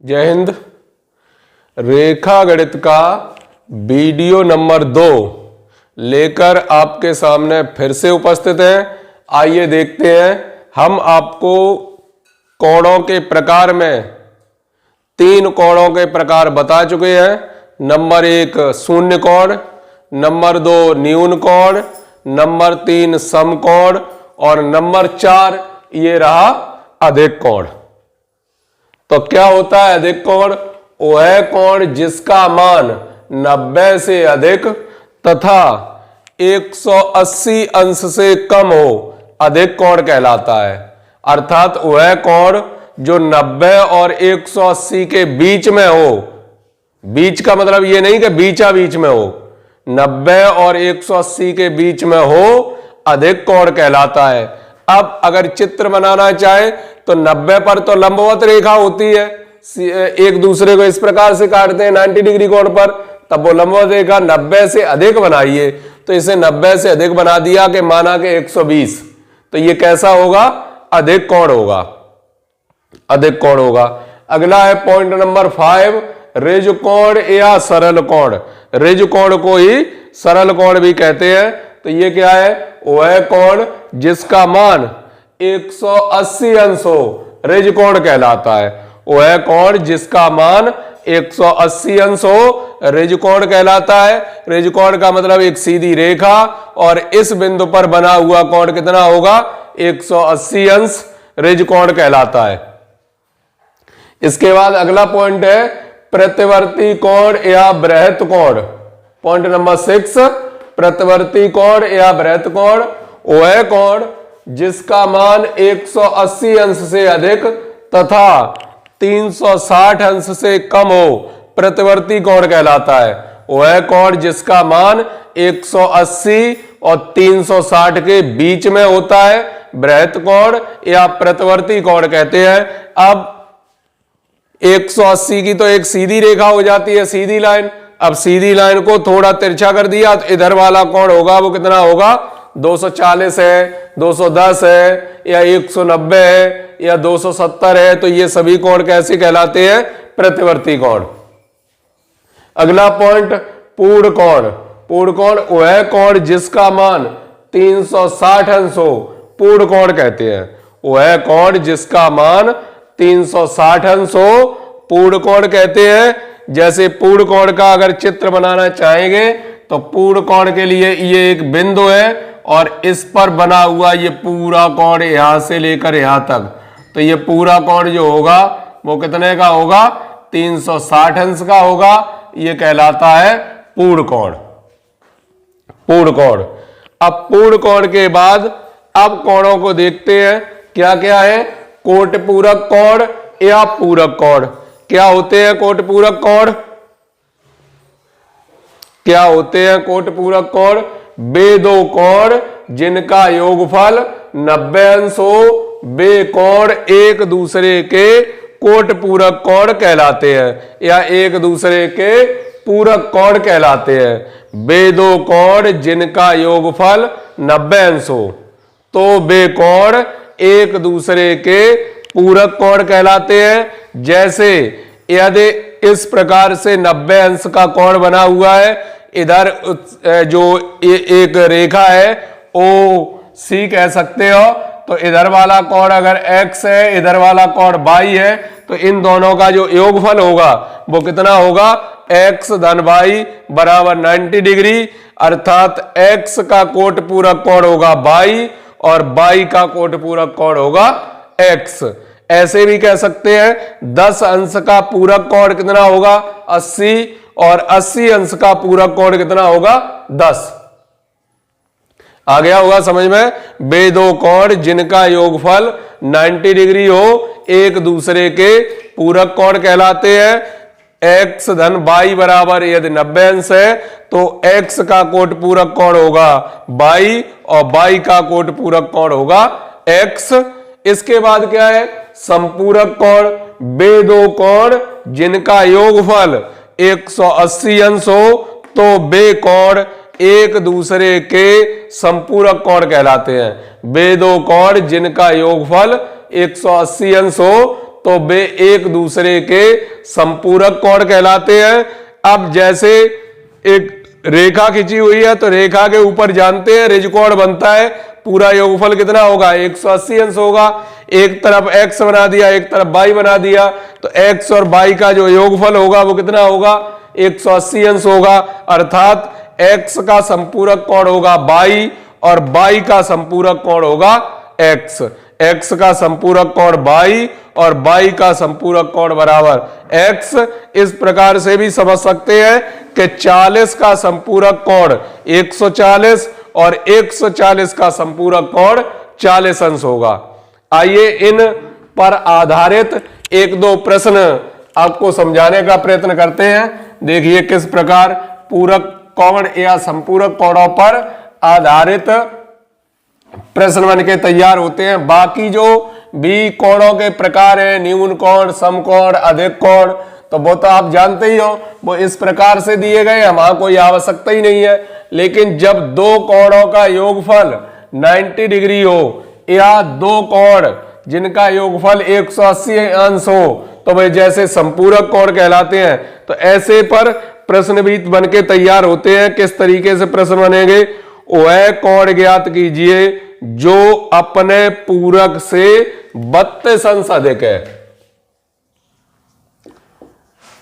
जय हिंद। रेखा गणित का वीडियो नंबर 2 लेकर आपके सामने फिर से उपस्थित हैं। आइए देखते हैं। हम आपको कोणों के प्रकार में 3 कोणों के प्रकार बता चुके हैं। नंबर 1 शून्य कोण, नंबर 2 न्यून कोण, नंबर 3 समकोण और नंबर 4 ये रहा अधिक कोण। तो क्या होता है अधिक कोण? वह कोण जिसका मान 90 से अधिक तथा 180 अंश से कम हो, अधिक कोण कहलाता है। अर्थात वह कोण जो 90 और 180 के बीच में हो, बीच का मतलब यह नहीं कि बीचा बीच में हो, 90 और 180 के बीच में हो, अधिक कोण कहलाता है। अब अगर चित्र बनाना चाहे तो 90 पर तो लंबवत रेखा होती है, एक दूसरे को इस प्रकार से काटते हैं 90 डिग्री कोण पर, तब वो लंबवत रेखा 90 से अधिक बनाइए। तो इसे 90 से अधिक बना दिया कि माना कि 120, तो ये कैसा होगा? अधिक कोण होगा, अधिक कोण होगा। अगला है पॉइंट नंबर 5 ऋज कोण या सरल कोण। ऋज कोण को ही सरल कोण भी कहते हैं। तो ये क्या है? वह कोण जिसका मान 180 अंश हो, ऋज कोण कहलाता है। वह कोण जिसका मान 180 अंश हो, ऋज कोण कहलाता है। ऋज कोण का मतलब एक सीधी रेखा, और इस बिंदु पर बना हुआ कोण कितना होगा? 180 अंश ऋज कोण कहलाता है। इसके बाद अगला पॉइंट है प्रतिवर्ती कोण या बृहत कोण। पॉइंट नंबर 6 प्रतिवर्ती कोण या बृहत कोण। वह कोण जिसका मान 180 अंश से अधिक तथा 360 अंश से कम हो, प्रतिवर्ती कोण कहलाता है। वह कोण जिसका मान 180 और 360 के बीच में होता है, बृहत कोण या प्रतिवर्ती कोण कहते हैं। अब 180 की तो एक सीधी रेखा हो जाती है, सीधी लाइन। अब सीधी लाइन को थोड़ा तिरछा कर दिया तो इधर वाला कोण होगा वो कितना होगा? 240 है, 210 है, या 190 है, या 270 है। तो ये सभी कोण कैसे कहलाते हैं? प्रतिवर्ती कोण। अगला पॉइंट पूर्ण कोण। पूर्ण कोण वह कोण जिसका मान 360 अंश हो, पूर्ण कोण कहते हैं। वह कोण जिसका मान 360 अंश हो, पूर्ण कोण कहते हैं। जैसे पूर्ण कोण का अगर चित्र बनाना चाहेंगे तो पूर्ण कोण के लिए ये एक बिंदु है और इस पर बना हुआ ये पूरा कोण यहां से लेकर यहां तक, तो ये पूरा कोण जो होगा वो कितने का होगा? 360 अंश का होगा। ये कहलाता है पूर्ण कोण। पूर्ण कोण। अब पूर्ण कोण के बाद अब कोणों को देखते हैं क्या क्या है। कोट पूरक कोण या पूरक कोण। क्या होते हैं कोट पूरक कोण? क्या होते हैं कोट पूरक कोण? वे दो कोण जिनका योगफल 90 अंश हो, वे कोण एक दूसरे के कोट पूरक कोण कहलाते हैं या एक दूसरे के पूरक कोण कहलाते हैं। वे दो कोण जिनका योगफल 90 अंश हो, तो वे कोण एक दूसरे के पूरक कोण कहलाते हैं। जैसे यदि इस प्रकार से 90 अंश का कोण बना हुआ है, इधर जो एक रेखा है ओ सी कह सकते हो, तो इधर वाला कोण अगर x है, इधर वाला कोण y है, तो इन दोनों का जो योगफल होगा वो कितना होगा? x धन y बराबर 90 डिग्री। अर्थात x का कोट पूरक कोण होगा y और y का कोट पूरक कोण होगा x। ऐसे भी कह सकते हैं 10 अंश का पूरक कोण कितना होगा? 80, और 80 अंश का पूरक कोण कितना होगा? 10। आ गया होगा समझ में? वे दो कोण जिनका योगफल 90 डिग्री हो, एक दूसरे के पूरक कोण कहलाते हैं। x धन y बराबर यदि 90 अंश है तो x का कोट पूरक कोण होगा y और y का कोट पूरक कोण होगा x। इसके बाद क्या है? समपूरक कोण। वे दो कोण जिनका योगफल 180 अंश हो, तो वे कोण एक दूसरे के समपूरक कोण कहलाते हैं। वे दो कोण जिनका योगफल 180 अंश हो, तो वे एक दूसरे के संपूरक कोण कहलाते हैं। अब जैसे एक रेखा खींची हुई है तो रेखा के ऊपर जानते हैं ऋजकोण बनता है, पूरा योगफल कितना होगा 180 अंश होगा। एक तरफ x बना दिया, एक तरफ y बना दिया, तो x और y का जो योगफल होगा वो कितना होगा 180 अंश होगा। अर्थात x का संपूरक कोण होगा y और y का संपूरक कोण होगा x। x का संपूरक कोण y और y का संपूरक कोण बराबर x। इस प्रकार से भी समझ सकते हैं कि 40 का संपूरक कोण 140 और 140 का संपूरक कोण 40 अंश होगा। आइए इन पर आधारित एक दो प्रश्न आपको समझाने का प्रयत्न करते हैं। देखिए किस प्रकार पूरक कोण या संपूरक कोणों पर आधारित प्रश्न बन के तैयार होते हैं। बाकी जो भी कोणों के प्रकार हैं, न्यून कोण, समकोण, अधिक कोण, तो वो तो आप जानते ही हो, वो इस प्रकार से दिए गए, वहां कोई आवश्यकता ही नहीं है। लेकिन जब दो कोणों का योगफल 90 डिग्री हो या दो कोण जिनका योगफल 180 अंश हो तो वे जैसे संपूरक कोण कहलाते हैं। तो ऐसे पर प्रश्न भी बन के तैयार होते हैं। किस तरीके से प्रश्न बनेंगे, वह कोण ज्ञात कीजिए जो अपने पूरक से 32 अंश अधिक है।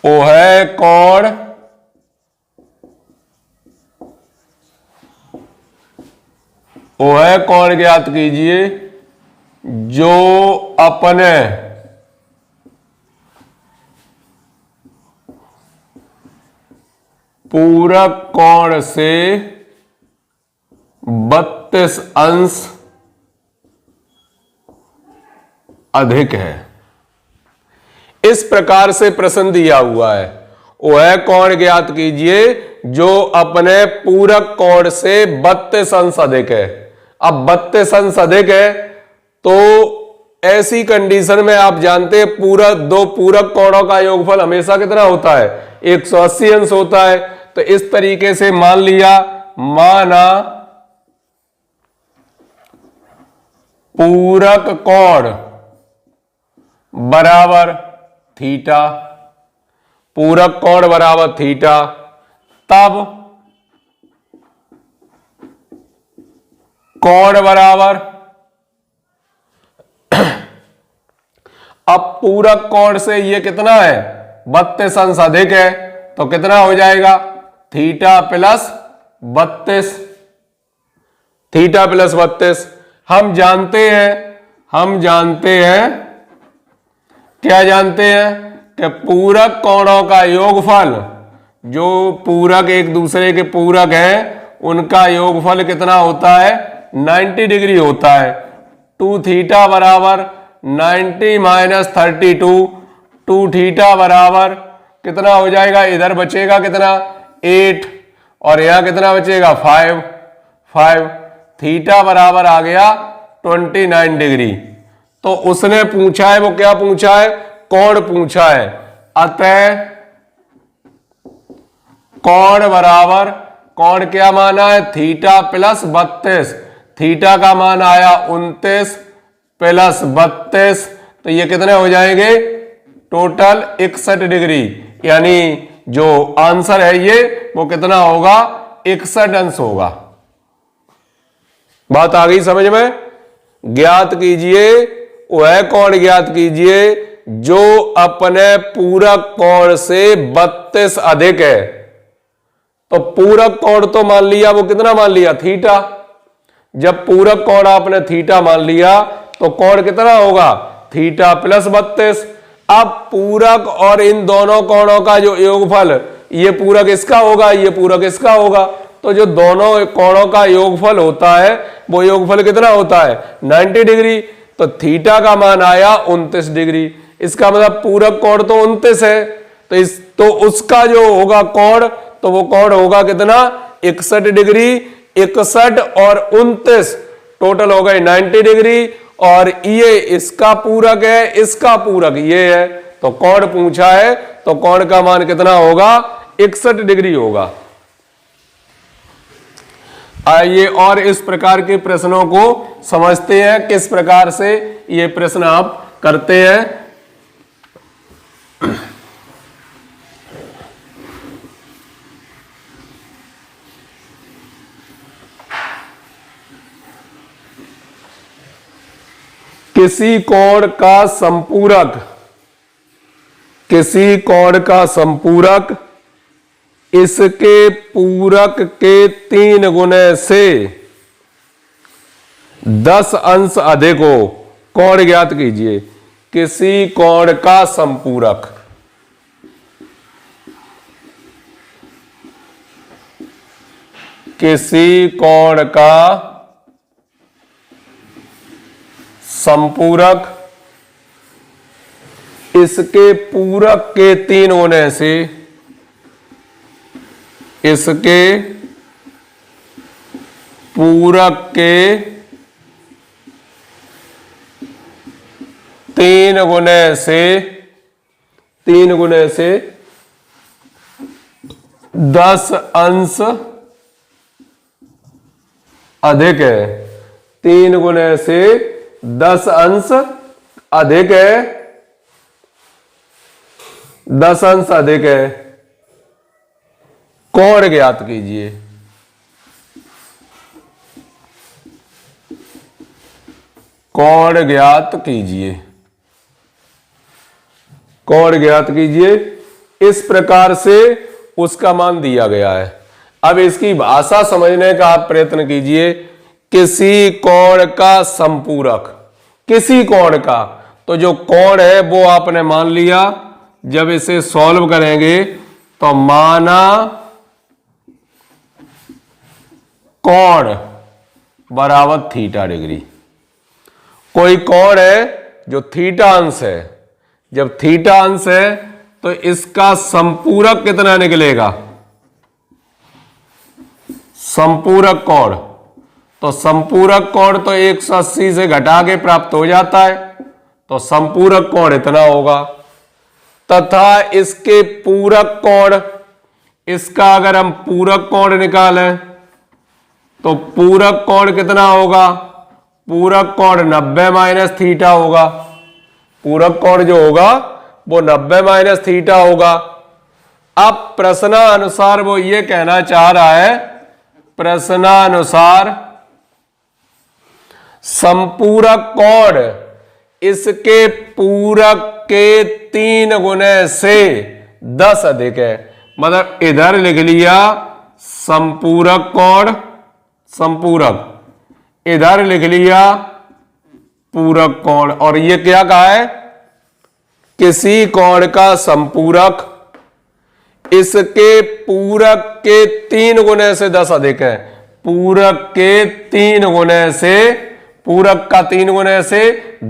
वह कोण ज्ञात कीजिए जो अपने पूरक कोण से 32 अंश अधिक है। इस प्रकार से प्रश्न दिया हुआ है, वह कोण ज्ञात कीजिए जो अपने पूरक कोण से 32 अंश अधिक है। अब 32 अंश अधिक है तो ऐसी कंडीशन में आप जानते हैं दो पूरक कोणों का योगफल हमेशा कितना होता है 180 अंश होता है। तो इस तरीके से मान लिया, माना पूरक कोण बराबर थीटा, पूरक कोण बराबर थीटा, तब कोण बराबर, अब पूरक कोण से ये कितना है 32 अंश अधिक है, तो कितना हो जाएगा थीटा प्लस 32, थीटा प्लस 32। हम जानते हैं क्या जानते हैं कि पूरक कोणों का योगफल, जो पूरक एक दूसरे के पूरक हैं उनका योगफल कितना होता है 90 डिग्री होता है। 2 थीटा बराबर 90 माइनस 32, 2 थीटा बराबर कितना हो जाएगा, इधर बचेगा कितना 8 और यहां कितना बचेगा 5। थीटा बराबर आ गया 29 डिग्री। तो उसने पूछा है, वो क्या पूछा है, कोण पूछा है। अतः कोण बराबर, कोण क्या माना है थीटा प्लस 32, थीटा का मान आया 29 प्लस 32, तो ये कितने हो जाएंगे टोटल 61 डिग्री। यानी जो आंसर है ये वो कितना होगा 61 अंश होगा। बात आ गई समझ में। ज्ञात कीजिए, वह कोण ज्ञात कीजिए जो अपने पूरक कोण से 32 अधिक है। तो पूरक कोण तो मान लिया, वो कितना मान लिया थीटा। जब पूरक कोण आपने थीटा मान लिया तो कोण कितना होगा थीटा प्लस 32। अब पूरक और इन दोनों कोणों का जो योगफल, ये पूरक इसका होगा, ये पूरक इसका होगा, तो जो दोनों कोणों का योगफल होता है वो योगफल कितना होता है 90 डिग्री। तो थीटा का मान आया 29 डिग्री। इसका मतलब पूरक कोण तो 29 है, तो उसका जो होगा कोण, तो वो कोण होगा कितना 61 डिग्री। 61 और 29 टोटल हो गए 90 डिग्री, और ये इसका पूरक है, इसका पूरक ये है, तो कोण पूछा है तो कोण का मान कितना होगा 61 डिग्री होगा। आइए और इस प्रकार के प्रश्नों को समझते हैं, किस प्रकार से ये प्रश्न आप करते हैं। किसी कोण का संपूरक, किसी कोण का संपूरक इसके पूरक के 3 गुने से 10 अंश अधिक हो। कोण ज्ञात कीजिए। किसी कोण का संपूरक, किसी कोण का संपूरक इसके पूरक के 3 गुने से, इसके पूरक के 3 गुने से, 3 गुने से 10 अंश अधिक है। 3 गुने से 10 अंश अधिक है, 10 अंश अधिक है। कोण ज्ञात कीजिए। कोण ज्ञात कीजिए, कोण ज्ञात कीजिए। इस प्रकार से उसका मान दिया गया है। अब इसकी भाषा समझने का आप प्रयत्न कीजिए। किसी कोण का संपूरक, किसी कोण का, तो जो कोण है वो आपने मान लिया। जब इसे सॉल्व करेंगे तो माना कोण बराबर थीटा डिग्री। कोई कोण है जो थीटा अंश है। जब थीटा अंश है तो इसका संपूरक कितना निकलेगा? संपूरक कोण, तो संपूरक कोण तो 180 से घटा के प्राप्त हो जाता है, तो संपूरक कोण इतना होगा। तथा इसके पूरक कोण, इसका अगर हम पूरक कोण निकालें तो पूरक कोण कितना होगा? पूरक कोण 90 माइनस थीटा होगा। पूरक कोण जो होगा वो 90 माइनस थीटा होगा। अब प्रश्नानुसार वो ये कहना चाह रहा है, प्रश्नानुसार संपूरक कोण इसके पूरक के 3 गुने से 10 अधिक है। मतलब इधर लिख लिया संपूरक कोण, संपूरक, इधर लिख लिया पूरक कोण, और ये क्या कहा है? किसी कोण का संपूरक इसके पूरक के 3 गुने से 10 अधिक है। पूरक के 3 गुने से, पूरक का 3 गुने से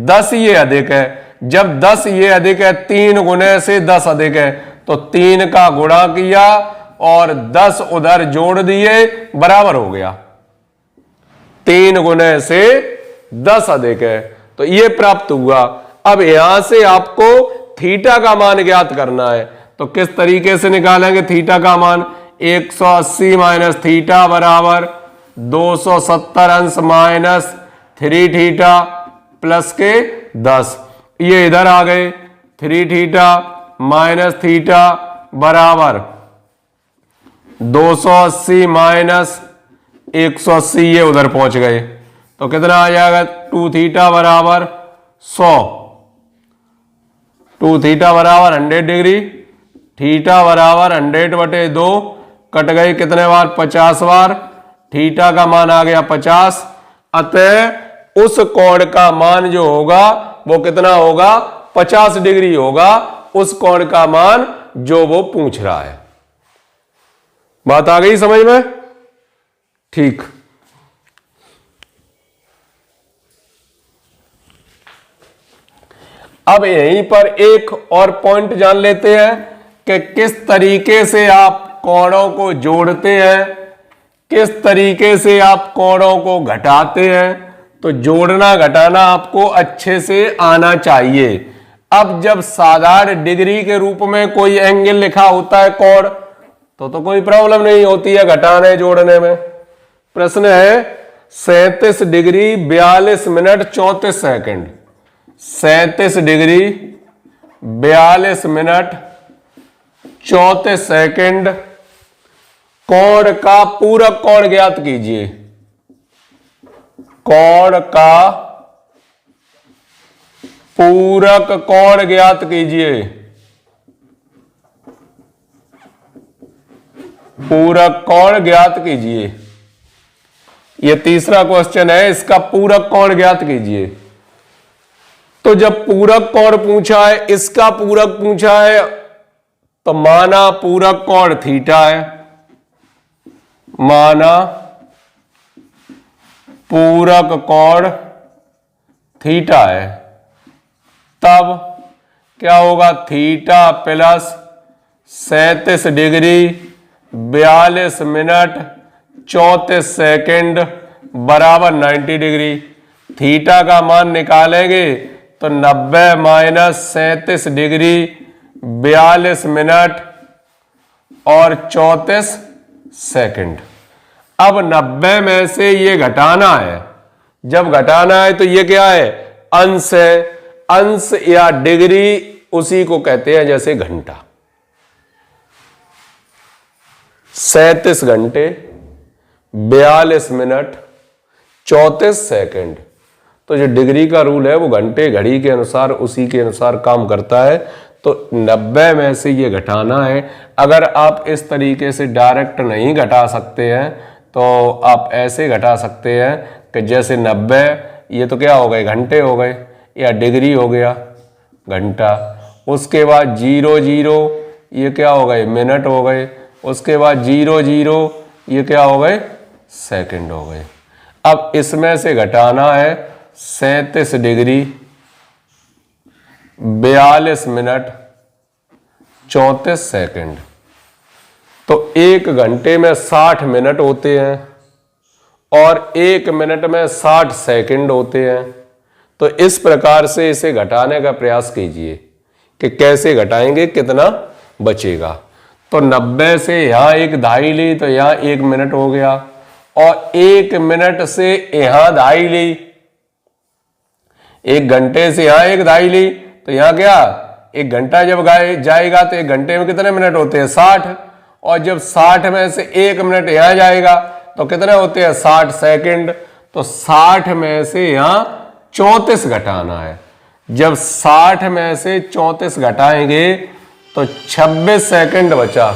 10 ये अधिक है। जब 10 ये अधिक है, 3 गुने से 10 अधिक है, तो 3 का गुणा किया और 10 उधर जोड़ दिए, बराबर हो गया। 3 गुने से 10 अधिक है, तो ये प्राप्त हुआ। अब यहां से आपको थीटा का मान ज्ञात करना है, तो किस तरीके से निकालेंगे थीटा का मान? 180 माइनस थीटा बराबर 270 अंश माइनस 3 थीटा प्लस के 10। ये इधर आ गए। 3 थीटा माइनस थीटा बराबर 280 माइनस 180, ये उधर पहुंच गए, तो कितना आ जाएगा? 2 थीटा बराबर 100। 2 थीटा बराबर 100 डिग्री, थीटा बराबर 100/2, कट गई कितने बार? 50 बार। थीटा का मान आ गया 50। अतः उस कोण का मान जो होगा वो कितना होगा? 50 डिग्री होगा उस कोण का मान जो वो पूछ रहा है। बात आ गई समझ में? ठीक। अब यहीं पर एक और पॉइंट जान लेते हैं कि किस तरीके से आप कोणों को जोड़ते हैं, किस तरीके से आप कोणों को घटाते हैं। तो जोड़ना घटाना आपको अच्छे से आना चाहिए। अब जब साधारण डिग्री के रूप में कोई एंगल लिखा होता है कोण, तो कोई प्रॉब्लम नहीं होती है घटाने जोड़ने में। प्रश्न है 37 degree 42 minute 34 second. 37 degree 42 minute 34 second कोण का पूरक कोण ज्ञात कीजिए। कोण का पूरक कोण ज्ञात कीजिए। पूरक कोण ज्ञात कीजिए। यह तीसरा क्वेश्चन है, इसका पूरक कोण ज्ञात कीजिए। तो जब पूरक कोण पूछा है, इसका पूरक पूछा है, तो माना पूरक कोण थीटा है, माना पूरक कोण थीटा है, तब क्या होगा, theta plus 37 degree 42 minute 34 second बराबर 90 डिग्री। थीटा का मान निकालेंगे तो 90 माइनस 37 डिग्री 42 मिनट और 34 सेकंड। अब 90 में से ये घटाना है, जब घटाना है तो ये क्या है, अंश है। अंश या डिग्री उसी को कहते हैं जैसे घंटा। 37 घंटे 42 मिनट 34 सेकंड। तो जो डिग्री का रूल है वो घंटे घड़ी के अनुसार उसी के अनुसार काम करता है। तो 90 में से ये घटाना है। अगर आप इस तरीके से डायरेक्ट नहीं घटा सकते हैं तो आप ऐसे घटा सकते हैं कि जैसे 90 ये तो क्या हो गए, घंटे हो गए, या डिग्री हो गया घंटा। उसके बाद 00 ये क्या हो गए, मिनट हो गए। उसके बाद 00 ये क्या हो गए, सेकंड हो गए। अब इसमें से घटाना है 37 डिग्री 42 मिनट 34 सेकंड। तो 1 घंटे में 60 मिनट होते हैं और 1 मिनट में 60 सेकंड होते हैं। तो इस प्रकार से इसे घटाने का प्रयास कीजिए कि कैसे घटाएंगे, कितना बचेगा। तो 90 से यहां 1 दहाई ली तो यहां 1 मिनट हो गया, और 1 मिनट से यहां दहाई ली, 1 घंटे से यहां 1 दहाई ली तो यहां क्या, 1 घंटा जब जाएगा तो 1 घंटे में कितने मिनट होते हैं, 60। और जब 60 में से 1 मिनट यहां जाएगा तो कितने होते हैं, 60 सेकंड। तो 60 में से यहां 34 घटाना है। जब 60 में से 34 घटाएंगे तो 26 सेकंड बचा।